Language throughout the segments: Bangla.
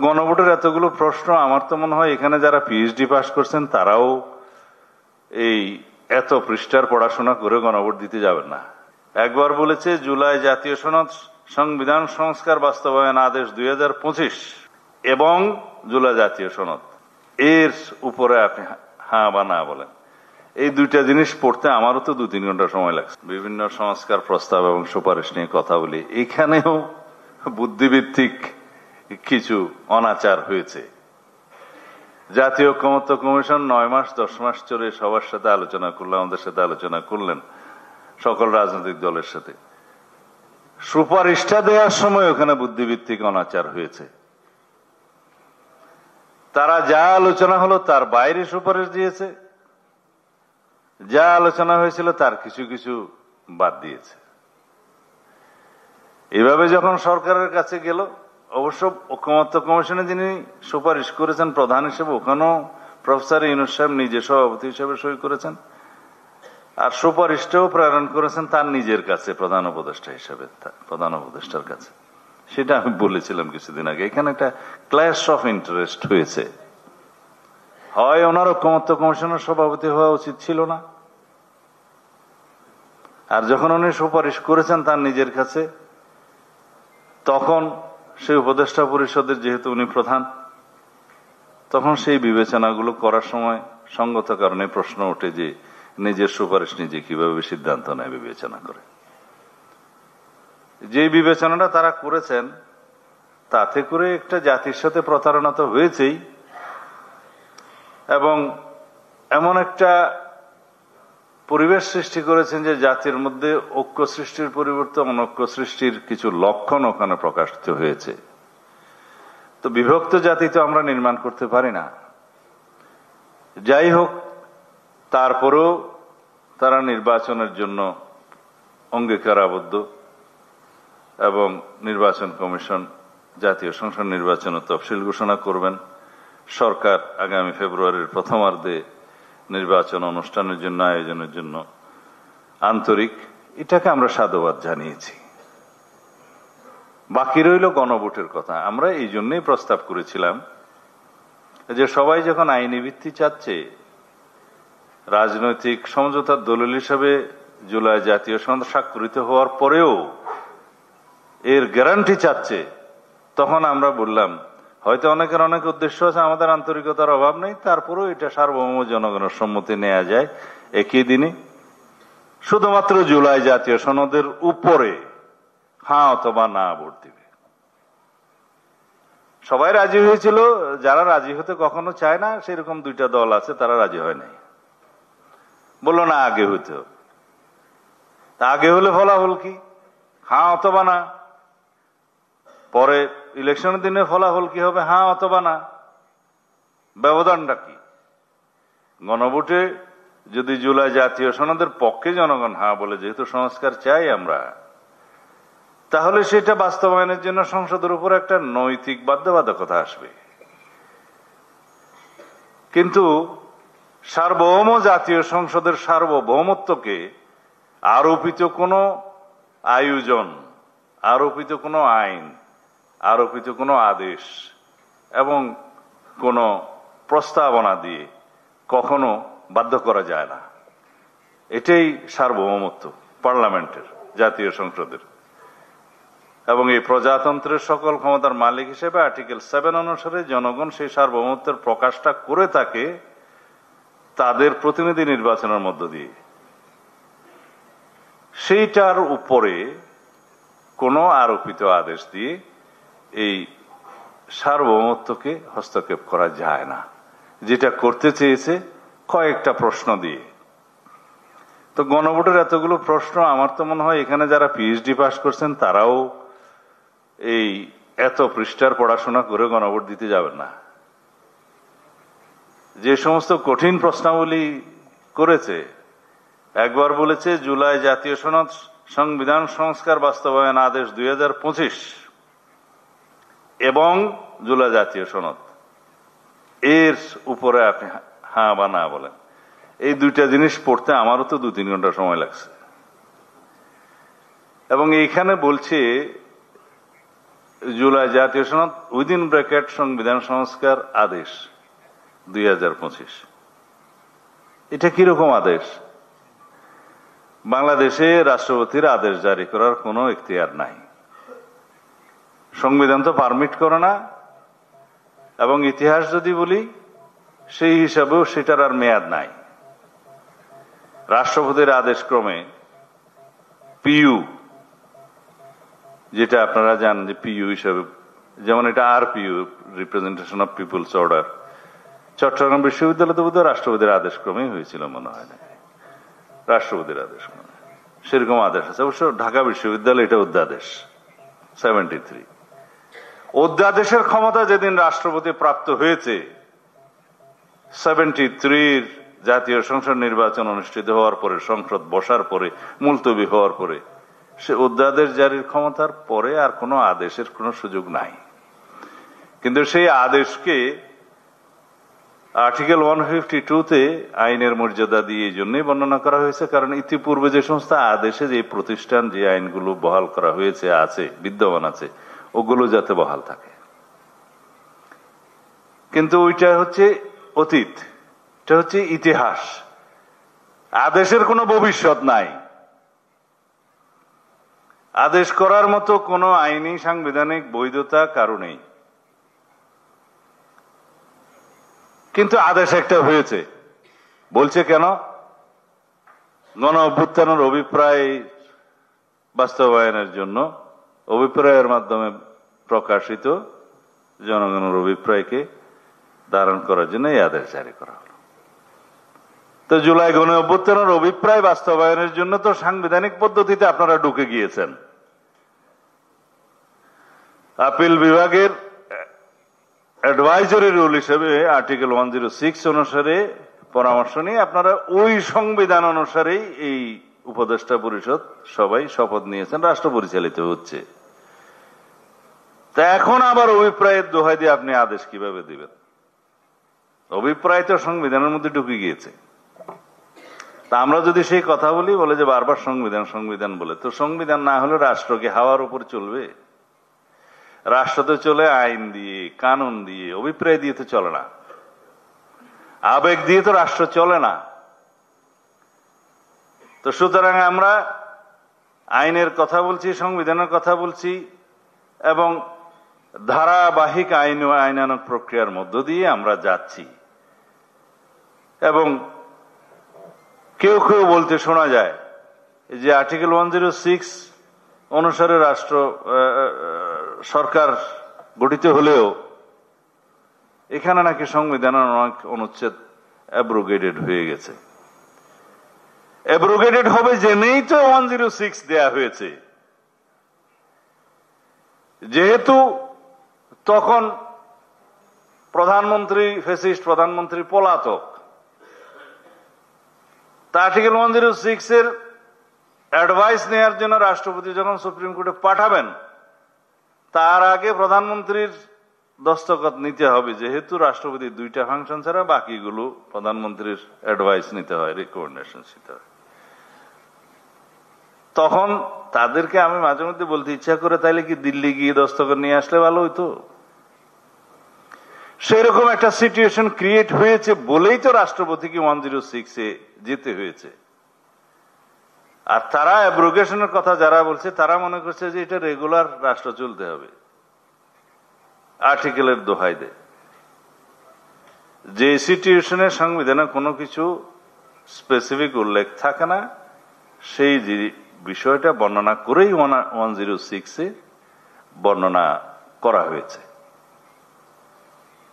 গণভোটের এতগুলো প্রশ্ন, আমার তো মনে হয় এখানে যারা পিএইচডি পাস করছেন তারাও এই এত পৃষ্ঠার পড়াশোনা করে গণভোট দিতে যাবেন না। একবার বলেছে জুলাই জাতীয় সনদ সংবিধান সংস্কার বাস্তবায়ন আদেশ 2025 এবং জুলাই জাতীয় সনদ, এর উপরে আপনি হ্যাঁ বা না বলেন। এই দুইটা জিনিস পড়তে আমারও তো 2-3 ঘন্টা সময় লাগছে। বিভিন্ন সংস্কার প্রস্তাব এবং সুপারিশ নিয়ে কথা বলি, এখানেও বুদ্ধিভিত্তিক কিছু অনাচার হয়েছে। জাতীয় ঐকমত্য কমিশন 9 মাস 10 মাস চলে সবার সাথে আলোচনা করলেন, আমাদের সাথে আলোচনা করলেন, সকল রাজনৈতিক দলের সাথে। সুপারিশটা দেওয়ার সময় ওখানে বুদ্ধিভিত্তিক অনাচার হয়েছে। তারা যা আলোচনা হলো তার বাইরে সুপারিশ দিয়েছে, যা আলোচনা হয়েছিল তার কিছু কিছু বাদ দিয়েছে। এভাবে যখন সরকারের কাছে গেল, অবশ্য ঐকমত্য কমিশনে যিনি সুপারিশ করেছেন প্রধান হিসেবে, ওখানেও প্রফেসর ইউনূস সাহেব নিজে সভাপতি হিসেবে সই করেছেন, আর সুপারিশটাও প্রেরণ করেছেন তার নিজের কাছে প্রধান উপদেষ্টা হিসেবে, প্রধান উপদেষ্টার কাছে। সেটা আমি বলেছিলাম কিছুদিন আগে। এখানে একটা ক্ল্যাশ অফ ইন্টারেস্ট হয়েছে। হয় ওনার ঐকমত্য কমিশনের সভাপতি হওয়া উচিত ছিল না, আর যখন উনি সুপারিশ করেছেন তার নিজের কাছে, তখন সেই উপদেষ্টা পরিষদের যেহেতু উনি প্রধান, তখন সেই বিবেচনাগুলো করার সময় সঙ্গত কারণে প্রশ্ন ওঠে যে নিজের সুপারিশ নিজে কিভাবে সিদ্ধান্ত নেয়, বিবেচনা করে। যে বিবেচনাটা তারা করেছেন তাতে করে একটা জাতির সাথে প্রতারণা তো হয়েছেই, এবং এমন একটা পরিবেশ সৃষ্টি করেছেন যে জাতির মধ্যে ঐক্য সৃষ্টির পরিবর্তে অনৈক্য সৃষ্টির কিছু লক্ষণ ওখানে প্রকাশিত হয়েছে। তো বিভক্ত জাতি তো আমরা নির্মাণ করতে পারি না। যাই হোক, তারপরেও তারা নির্বাচনের জন্য অঙ্গীকারাবদ্ধ, এবং নির্বাচন কমিশন জাতীয় সংসদ নির্বাচনের তফসিল ঘোষণা করবেন। সরকার আগামী ফেব্রুয়ারির প্রথমার্ধে নির্বাচন অনুষ্ঠানের জন্য আয়োজনের জন্য আন্তরিক, এটাকে আমরা সাধুবাদ জানিয়েছি। বাকি রইল গণভোটের কথা। আমরা এই জন্যই প্রস্তাব করেছিলাম যে সবাই যখন আইনি ভিত্তি চাচ্ছে, রাজনৈতিক সমঝোতার দলিল হিসেবে জুলাই জাতীয় সনদ স্বাক্ষরিত হওয়ার পরেও এর গ্যারান্টি চাচ্ছে, তখন আমরা বললাম হয়তো অনেকের অনেক উদ্দেশ্য আছে, আমাদের আন্তরিকতার অভাব নেই, তারপরেও এটা সার্বভৌম জনগণের সম্মতি নেওয়া যায় একই দিনে, শুধুমাত্র জুলাই জাতীয় সনদের উপরে হ্যাঁ অথবা না ভোট দিবে। সবাই রাজি হয়েছিল। যারা রাজি হতে কখনো চায় না সেরকম 2টা দল আছে, তারা রাজি হয় নাই, বলল না আগে হইতো। তা আগে হলে ফলাফল কি? হ্যাঁ অথবা না। পরে ইলেকশনের দিনে ফলাফল কি হবে? হ্যাঁ অথবা না। ব্যবধানটা কি? গণভোটে যদি জুলাই জাতীয় সনদের পক্ষে জনগণ হ্যাঁ বলে, যেহেতু সংস্কার চাই আমরা, তাহলে সেটা বাস্তবায়নের জন্য সংসদের উপর একটা নৈতিক বাধ্যবাধকতা আসবে। কিন্তু সার্বভৌম জাতীয় সংসদের সার্বভৌমত্বকে আরোপিত কোনো আয়োজন, আরোপিত কোনো আইন, আরোপিত কোনো আদেশ এবং কোনো প্রস্তাবনা দিয়ে কখনো বাধ্য করা যায় না। এটাই সার্বভৌমত্ব পার্লামেন্টের, জাতীয় সংসদের। এবং এই প্রজাতন্ত্রের সকল ক্ষমতার মালিক হিসেবে আর্টিকেল 7 অনুসারে জনগণ সেই সার্বভৌমত্বের প্রকাশটা করে থাকে তাদের প্রতিনিধি নির্বাচনের মধ্য দিয়ে। সেইটার উপরে কোনো আরোপিত আদেশ দিয়ে এই সার্বভৌমত্বকে হস্তক্ষেপ করা যায় না, যেটা করতে চেয়েছে কয়েকটা প্রশ্ন দিয়ে। তো গণভোটের এতগুলো প্রশ্ন, আমার তো মনে হয় এখানে যারা পিএইচডি পাস করছেন তারাও এই এত পৃষ্ঠার পড়াশোনা করে গণভোট দিতে যাবেন না। যে সমস্ত কঠিন প্রশ্নাবলী করেছে, একবার বলেছে জুলাই জাতীয় সনদ সংবিধান সংস্কার বাস্তবায়ন আদেশ 2025 এবং জুলাই জাতীয় সনদ, এর উপরে আপনি হ্যাঁ বা না বলেন। এই দুইটা জিনিস পড়তে আমারও তো 2-3 ঘন্টা সময় লাগছে। এবং এইখানে বলছে জুলাই জাতীয় সনদ উইদিন ব্র্যাকেট সংবিধান সংস্কার আদেশ 2025। এটা কিরকম আদেশ? বাংলাদেশে রাষ্ট্রপতির আদেশ জারি করার কোনো এখতিয়ার নাই, সংবিধান তো পারমিট করে না, এবং ইতিহাস যদি বলি সেই হিসাবেও সেটার আর মেয়াদ নাই। রাষ্ট্রপতির আদেশ ক্রমে পিইউ, যেটা আপনারা জানেন যে পিইউ হিসাবে, যেমন এটা RPO, representation of people's order, Chittagong বিশ্ববিদ্যালয় তো বোধহয় রাষ্ট্রপতির আদেশ ক্রমেই হয়েছিল মনে হয় না, রাষ্ট্রপতির আদেশ ক্রমে সেরকম আদেশ আছে। অবশ্য ঢাকা বিশ্ববিদ্যালয় এটা অধ্যাদেশ 73। অধ্যাদেশের ক্ষমতা যেদিন রাষ্ট্রপতি প্রাপ্ত হয়েছে, 73 জাতীয় সংসদ নির্বাচন অনুষ্ঠিত হওয়ার পরে, সংসদ বসার পরে, মুলতবি হওয়ার পরে, সে অধ্যাদেশ জারির ক্ষমতার পরে আর কোনো আদেশের কোনো সুযোগ নাই। কিন্তু সেই আদেশকে আর্টিকেল 152-তে আইনের মর্যাদা দিয়ে এই জন্যই বর্ণনা করা হয়েছে, কারণ ইতিপূর্বে যে সমস্ত আদেশে যে প্রতিষ্ঠান, যে আইনগুলো বহাল করা হয়েছে, আছে, বিদ্যমান আছে, ওগুলো যাতে বহাল থাকে। কিন্তু ওইটা হচ্ছে অতীত, এটা হচ্ছে ইতিহাস। আদেশের কোনো ভবিষ্যৎ নাই। আদেশ করার মতো কোনো আইনি সাংবিধানিক বৈধতা কারো নেই। কিন্তু আদেশ একটা হয়েছে, বলছে কেন? গণ অভ্যুত্থানের অভিপ্রায় বাস্তবায়নের জন্য, অভিপ্রায়ের মাধ্যমে প্রকাশিত জনগণের অভিপ্রায়কে ধারণ করার জন্য এই আদেশ জারি করা হলো। তো জুলাই গণ অভ্যুত্থানের অভিপ্রায় বাস্তবায়নের জন্য তো সাংবিধানিক পদ্ধতিতে আপনারা ঢুকে গিয়েছেন। আপিল বিভাগের অ্যাডভাইজরি রুল হিসেবে আর্টিকেল 106 অনুসারে পরামর্শ নিয়ে আপনারা ওই সংবিধান অনুসারেই এই উপদেষ্টা পরিষদ সবাই শপথ নিয়েছেন, রাষ্ট্র পরিচালিত হচ্ছে। তা এখন আবার অভিপ্রায়ের দোহাই দিয়ে আপনি আদেশ কিভাবে দিবেন? অভিপ্রায় তো সংবিধানের মধ্যে ঢুকে গিয়েছে। তা আমরা যদি সেই কথা বলি, বলে যে বারবার সংবিধান সংবিধান বলে, তো সংবিধান না হলে রাষ্ট্র কি হাওয়ার উপর চলবে? রাষ্ট্র তো চলে আইন দিয়ে, কানুন দিয়ে, অভিপ্রায় দিয়ে তো চলে না, আবেগ দিয়ে তো রাষ্ট্র চলে না। তো সুতরাং আমরা আইনের কথা বলছি, সংবিধানের কথা বলছি, এবং ধারাবাহিক আইনানুগ প্রক্রিয়ার মধ্য দিয়ে আমরা যাচ্ছি। এবং কেউ কেউ বলতে শোনা যায় যে আর্টিকেল 106 অনুসারে সরকার গঠিত হলেও এখানে নাকি সংবিধানের অনেক অনুচ্ছেদ অ্যাব্রোগেটেড হয়ে গেছে। অ্যাব্রোগেটেড হবে জেনেই তো 106 দেয়া হয়েছে, যেহেতু তখন প্রধানমন্ত্রী ফ্যাসিস্ট প্রধানমন্ত্রী পলাতক। তা আর্টিকেল 106 এর অ্যাডভাইস নেওয়ার জন্য রাষ্ট্রপতি যখন সুপ্রিম কোর্টে পাঠাবেন, তার আগে প্রধানমন্ত্রীর দস্তখত নিতে হবে, যেহেতু রাষ্ট্রপতি দুইটা ফাংশন ছাড়া বাকিগুলো প্রধানমন্ত্রীর অ্যাডভাইস নিতে হয়, রিকমেন্ডেশন নিতে হয়। তখন তাদেরকে আমি মাঝে মধ্যে বলতে ইচ্ছা করে, তাইলে কি দিল্লি গিয়ে দস্তখত নিয়ে আসলে ভালো হইতো? সেরকম একটা সিচুয়েশন ক্রিয়েট হয়েছে বলেই তো রাষ্ট্রপতিকে 106-এ যেতে হয়েছে। আর তারা অ্যাব্রোগেশনের কথা যারা বলছে, তারা মনে করছে যে এটা রেগুলার রাষ্ট্র চলতে হবে, আর্টিকেলের দোহাই দেয়। যে সিচুয়েশনের সংবিধানে কোনো কিছু স্পেসিফিক উল্লেখ থাকে না, সেই বিষয়টা বর্ণনা করেই 106-এ বর্ণনা করা হয়েছে।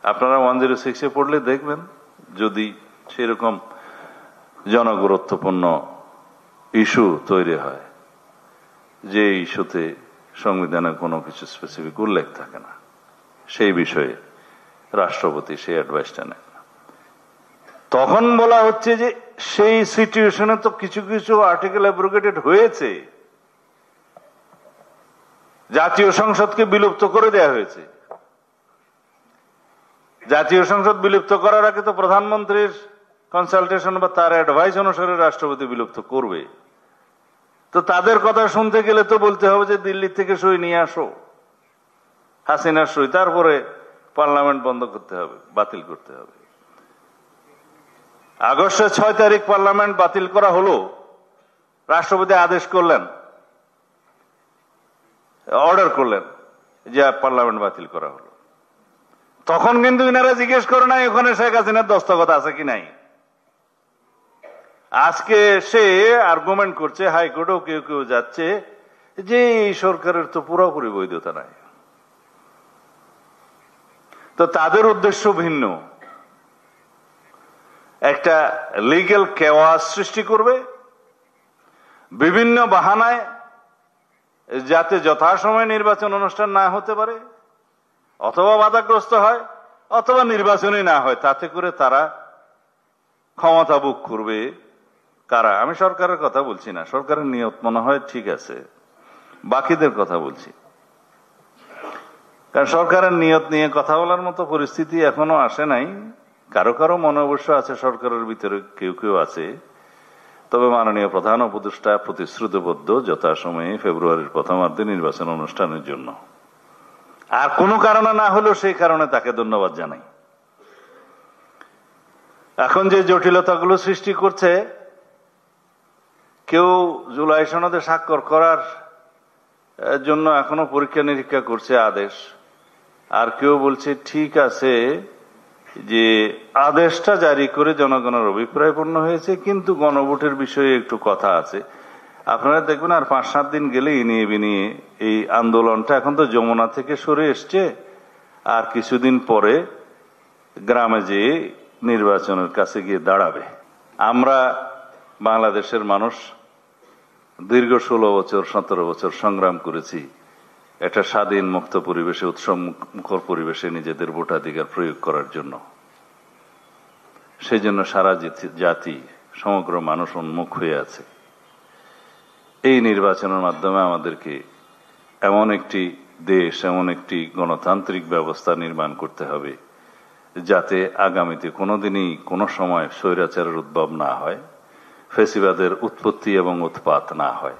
আপনারা 106-এ পড়লে দেখবেন, যদি সেরকম জনগুরুত্বপূর্ণ ইস্যু তৈরি হয়, যে ইস্যুতে সংবিধানে কোনো কিছু স্পেসিফিক উল্লেখ থাকে না, সেই বিষয়ে রাষ্ট্রপতি সেই অ্যাডভাইসটা নেন। তখন বলা হচ্ছে যে সেই সিচুয়েশনে তো কিছু কিছু আর্টিকেল অ্যাব্রোগেটেড হয়েছে, জাতীয় সংসদকে বিলুপ্ত করে দেয়া হয়েছে। জাতীয় সংসদ বিলুপ্ত করার আগে তো প্রধানমন্ত্রীর কনসালটেশন বা তার অ্যাডভাইস অনুসারে রাষ্ট্রপতি বিলুপ্ত করবে। তো তাদের কথা শুনতে গেলে তো বলতে হবে যে দিল্লি থেকে সই নিয়ে আসো, হাসিনার সই, তারপরে পার্লামেন্ট বন্ধ করতে হবে, বাতিল করতে হবে। আগস্টের 6 তারিখ পার্লামেন্ট বাতিল করা হলো, রাষ্ট্রপতি আদেশ করলেন, অর্ডার করলেন যে পার্লামেন্ট বাতিল করা হলো। তখন কিন্তু ইনারা জিজ্ঞেস করে নাই ওখানে শেখ হাসিনার দস্তখত আছে কি নাই। আজকে সে আর্গুমেন্ট করছে, হাইকোর্টেও কেউ কেউ যাচ্ছে যে এই সরকারের তো পুরোপুরি বৈধতা নাই। তো তাদের উদ্দেশ্য ভিন্ন, একটা লিগ্যাল কেওয়াস সৃষ্টি করবে বিভিন্ন বাহানায়, যাতে যথাসময়ে নির্বাচন অনুষ্ঠান না হতে পারে, অথবা বাধাগ্রস্ত হয়, অথবা নির্বাচনই না হয়। তাতে করে তারা ক্ষমতা ভোগ করবে কারা? আমি সরকারের কথা বলছি না, সরকারের নিয়ত মনে হয় ঠিক আছে, বাকিদের কথা বলছি। কারণ সরকারের নিয়ত নিয়ে কথা বলার মতো পরিস্থিতি এখনো আসে নাই। কারো কারো মনে অবশ্য আছে, সরকারের ভিতরে কেউ কেউ আছে। তবে মাননীয় প্রধান উপদেষ্টা প্রতিশ্রুতিবদ্ধ যথাসময়ে ফেব্রুয়ারির প্রথমার্ধে নির্বাচন অনুষ্ঠানের জন্য। আর কোনো কারণে না হলেও সেই কারণে তাকে ধন্যবাদ জানাই। এখন যে জটিলতাগুলো সৃষ্টি করছে, কেউ জুলাই সনদে স্বাক্ষর করার জন্য এখনো পরীক্ষা নিরীক্ষা করছে আদেশ, আর কেউ বলছে ঠিক আছে যে আদেশটা জারি করে জনগণের অভিপ্রায় পূর্ণ হয়েছে, কিন্তু গণভোটের বিষয়ে একটু কথা আছে। আপনারা দেখবেন আর 5-7 দিন গেলে ইনিয়ে বিনিয়ে এই আন্দোলনটা, এখন তো যমুনা থেকে সরে এসছে, আর কিছুদিন পরে গ্রামে যেয়ে নির্বাচনের কাছে গিয়ে দাঁড়াবে। আমরা বাংলাদেশের মানুষ দীর্ঘ 16 বছর 17 বছর সংগ্রাম করেছি একটা স্বাধীন মুক্ত পরিবেশে, উৎসব মুখর পরিবেশে নিজেদের ভোটাধিকার প্রয়োগ করার জন্য। সেই জন্য সারা জাতি, সমগ্র মানুষ উন্মুখ হয়ে আছে। এই নির্বাচনের মাধ্যমে আমাদেরকে এমন একটি দেশ, এমন একটি গণতান্ত্রিক ব্যবস্থা নির্মাণ করতে হবে যাতে আগামীতে কোনোদিনই কোনো সময় স্বৈরাচারের উদ্ভব না হয়, ফ্যাসিবাদের উৎপত্তি এবং উৎপাত না হয়।